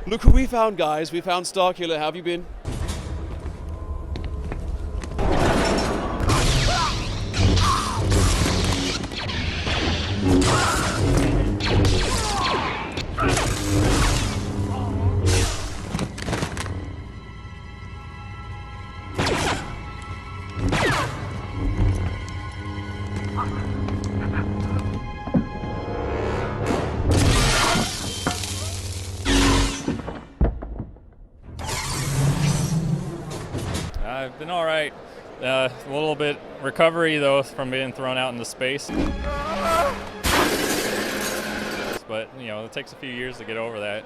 Look who we found, guys. We found Starkiller. How have you been? I've been all right. A little bit recovery, though, from being thrown out into space. But, it takes a few years to get over that.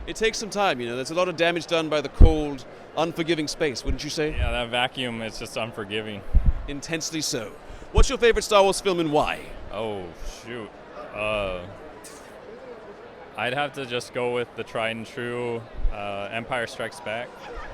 It takes some time, There's a lot of damage done by the cold, unforgiving space, wouldn't you say? Yeah, that vacuum is just unforgiving. Intensely so. What's your favorite Star Wars film and why? Oh, shoot. I'd have to just go with the tried and true Empire Strikes Back.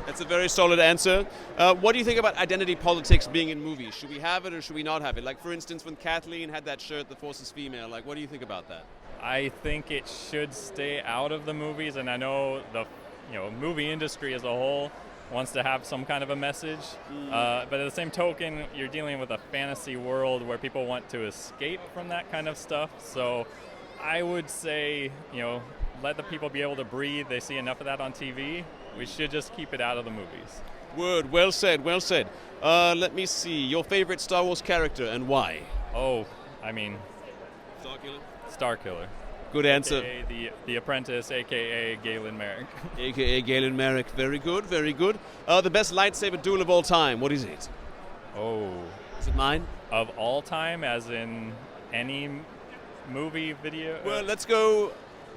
That's a very solid answer. What do you think about identity politics being in movies? Should we have it or should we not have it? Like, for instance, when Kathleen had that shirt, The Force is Female, what do you think about that? I think it should stay out of the movies, and I know the movie industry as a whole wants to have some kind of a message. But at the same token, you're dealing with a fantasy world where people want to escape from that kind of stuff. So I would say, let the people be able to breathe. They see enough of that on TV. We should just keep it out of the movies. Word, well said, well said. Let me see, your favorite Star Wars character and why? Starkiller. Good answer. AKA the Apprentice, a.k.a. Galen Marek. A.k.a. Galen Marek. Very good, very good. The best lightsaber duel of all time, what is it? Oh. Is it mine? Of all time, as in any movie, video? Well, let's go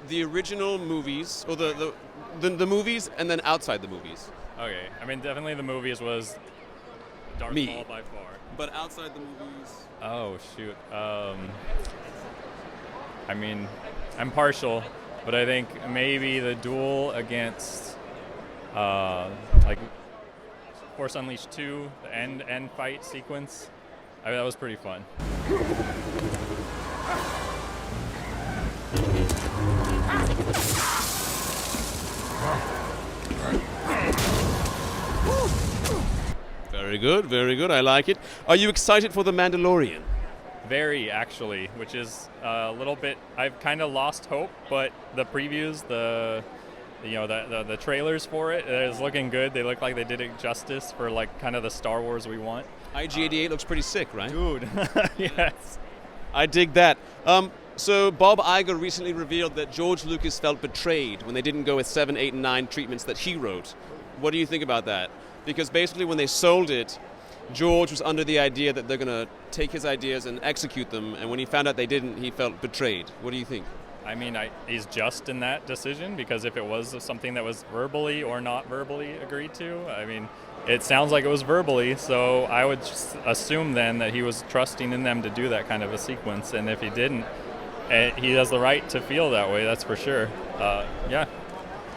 the original movies, or the movies, and then outside the movies. Okay, definitely the movies was Darth Maul by far. But outside the movies? Oh, shoot. I'm partial, but I think maybe the duel against, Force Unleashed 2, the end fight sequence, that was pretty fun. Very good, very good. I like it. Are you excited for The Mandalorian? Very, actually, which is a little bit. I've kind of lost hope, but the previews, the trailers for it is looking good. They look like they did it justice for kind of the Star Wars we want. IG-88 looks pretty sick, right? Dude, yes. I dig that. So Bob Iger recently revealed that George Lucas felt betrayed when they didn't go with 7, 8, and 9 treatments that he wrote. What do you think about that? Because basically when they sold it, George was under the idea that they're going to take his ideas and execute them, and when he found out they didn't, he felt betrayed. What do you think? He's just in that decision, because if it was something that was verbally or not verbally agreed to, it sounds like it was verbally, so I would just assume then that he was trusting in them to do that kind of a sequence, and if he didn't, he has the right to feel that way, that's for sure. Yeah.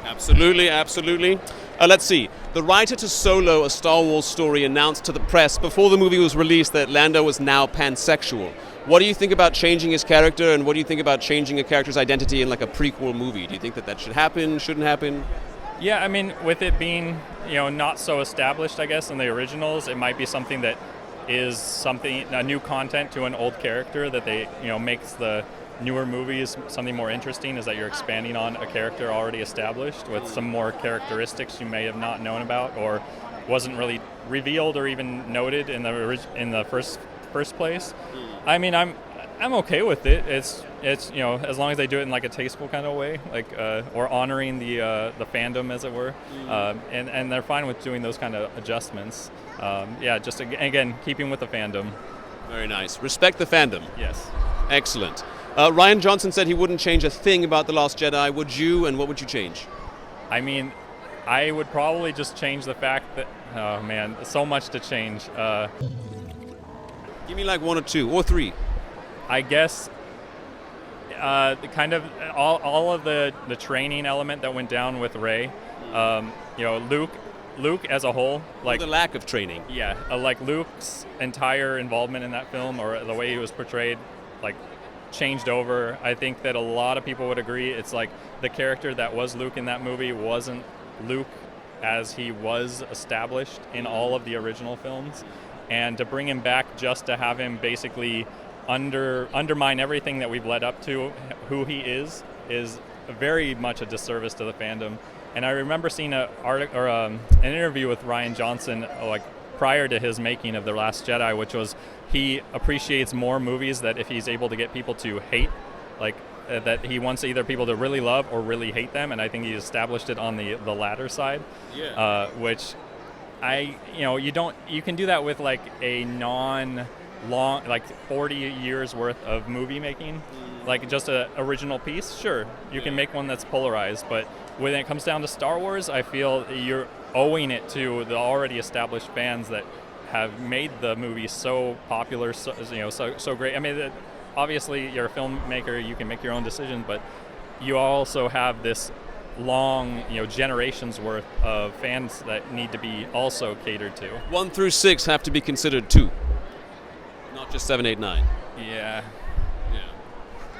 Absolutely, absolutely. Let's see. The writer to Solo, a Star Wars story, announced to the press before the movie was released that Lando was now pansexual. What do you think about changing his character, and what do you think about changing a character's identity in a prequel movie? Do you think that should happen, shouldn't happen? Yeah, with it being, not so established, I guess, in the originals, it might be something that is a new content to an old character that they, makes the newer movies something more interesting, is that you're expanding on a character already established with some more characteristics you may have not known about or wasn't really revealed or even noted in the first place. I'm okay with it. It's as long as they do it in a tasteful kind of way, or honoring the fandom, as it were, and they're fine with doing those kind of adjustments. Just again keeping with the fandom. Very nice. Respect the fandom. Yes. Excellent. Rian Johnson said he wouldn't change a thing about The Last Jedi. Would you, and what would you change? I would probably just change the fact that, oh man, so much to change. Give me 1 or 2 or 3. I guess kind of all of the training element that went down with Rey, Luke as a whole, the lack of training. Yeah, Luke's entire involvement in that film, or the way he was portrayed, changed over. I think that a lot of people would agree it's like the character that was Luke in that movie wasn't Luke as he was established in all of the original films. And to bring him back just to have him basically undermine everything that we've led up to who he is very much a disservice to the fandom. And I remember seeing an interview with Rian Johnson like prior to his making of The Last Jedi, which was he appreciates more movies that if he's able to get people to hate, like that he wants either people to really love or really hate them, and I think he established it on the latter side. Yeah. Which you can do that with like a non-long, like 40 years worth of movie making, like just an original piece. Sure, you can make one that's polarized, but when it comes down to Star Wars, I feel you're owing it to the already established fans that have made the movie so popular, so great. I mean, obviously you're a filmmaker, you can make your own decisions, but you also have this long, generations worth of fans that need to be also catered to. 1 through 6 have to be considered too, not just 7, 8, 9. Yeah.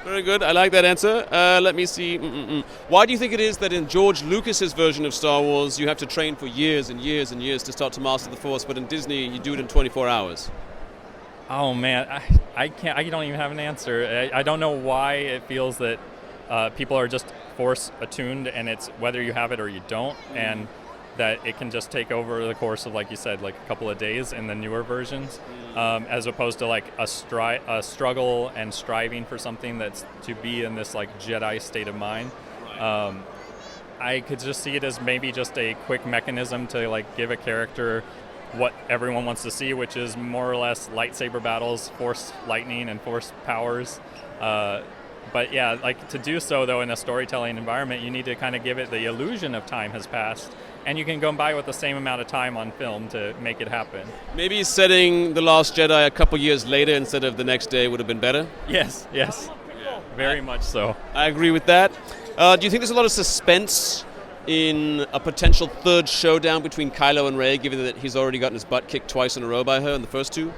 Very good. I like that answer. Let me see. Why do you think it is that in George Lucas's version of Star Wars, you have to train for years and years and years to start to master the Force, but in Disney, you do it in 24 hours? Oh man, I can't. I don't even have an answer. I don't know why it feels that people are just Force attuned, and it's whether you have it or you don't, and that it can just take over the course of, like you said, like a couple of days in the newer versions, as opposed to like a struggle and striving for something that's to be in this like Jedi state of mind. I could just see it as maybe just a quick mechanism to like give a character what everyone wants to see, which is more or less lightsaber battles, Force lightning, and Force powers. But yeah, like to do so though in a storytelling environment, you need to kind of give it the illusion of time has passed, and you can go by with the same amount of time on film to make it happen. Maybe setting The Last Jedi a couple years later instead of the next day would have been better? Yes, very much so. I agree with that. Do you think there's a lot of suspense in a potential third showdown between Kylo and Rey, given that he's already gotten his butt kicked twice in a row by her in the first two?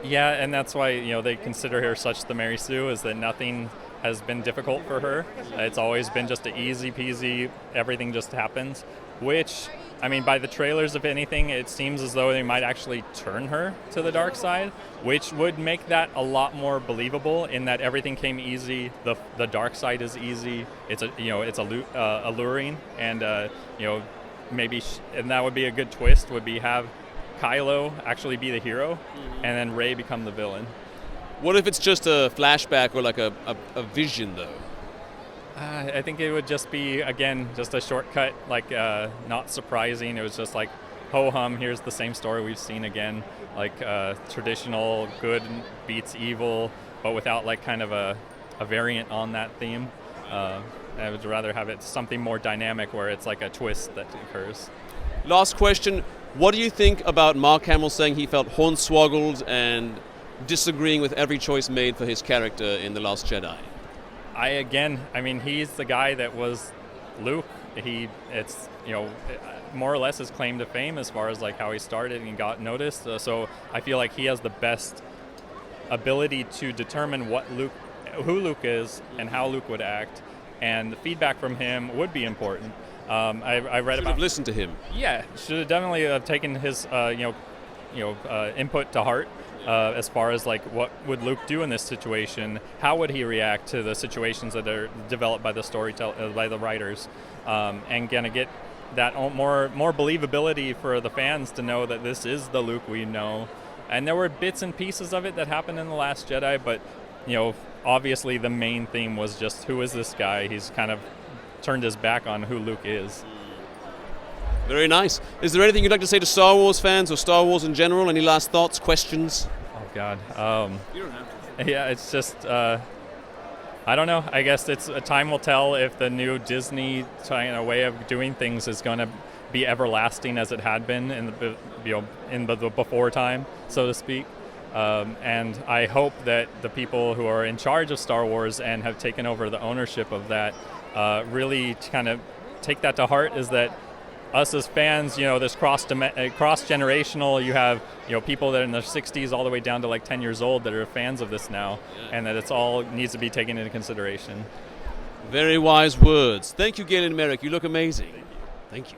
Yeah, and that's why they consider her such the Mary Sue, is that nothing has been difficult for her. It's always been just an easy peasy, everything just happens, which, I mean, by the trailers, if anything, it seems as though they might actually turn her to the dark side, which would make that a lot more believable in that everything came easy, the dark side is easy, it's alluring, and maybe and that would be a good twist, would be have Kylo actually be the hero, and then Rey become the villain. What if it's just a flashback or like a vision, though? I think it would just be, again, just a shortcut, like not surprising. It was just like, ho-hum, here's the same story we've seen again, like traditional good beats evil, but without like kind of a variant on that theme. I would rather have it something more dynamic where it's like a twist that occurs. Last question. What do you think about Mark Hamill saying he felt hornswoggled and disagreeing with every choice made for his character in The Last Jedi? I mean, he's the guy that was Luke. It's more or less his claim to fame as far as like how he started and got noticed. So I feel like he has the best ability to determine who Luke is and how Luke would act, and the feedback from him would be important. I read should about have listened to him. Yeah, should have definitely taken his input to heart. As far as like what would Luke do in this situation, how would he react to the situations that are developed by the by the writers, and gonna get that more believability for the fans to know that this is the Luke we know. And there were bits and pieces of it that happened in The Last Jedi, but obviously the main theme was just, who is this guy? He's kind of turned his back on who Luke is. Very nice. Is there anything you'd like to say to Star Wars fans or Star Wars in general? Any last thoughts, questions? Oh, God. You don't have to. Yeah, it's just, I don't know. I guess time will tell if the new Disney way of doing things is going to be everlasting as it had been in the before time, so to speak. And I hope that the people who are in charge of Star Wars and have taken over the ownership of that really kind of take that to heart, is that us as fans, this cross generational. You have people that are in their 60s all the way down to like 10 years old that are fans of this now, and that it's all needs to be taken into consideration. Very wise words. Thank you, Galen Marek. You look amazing. Thank you.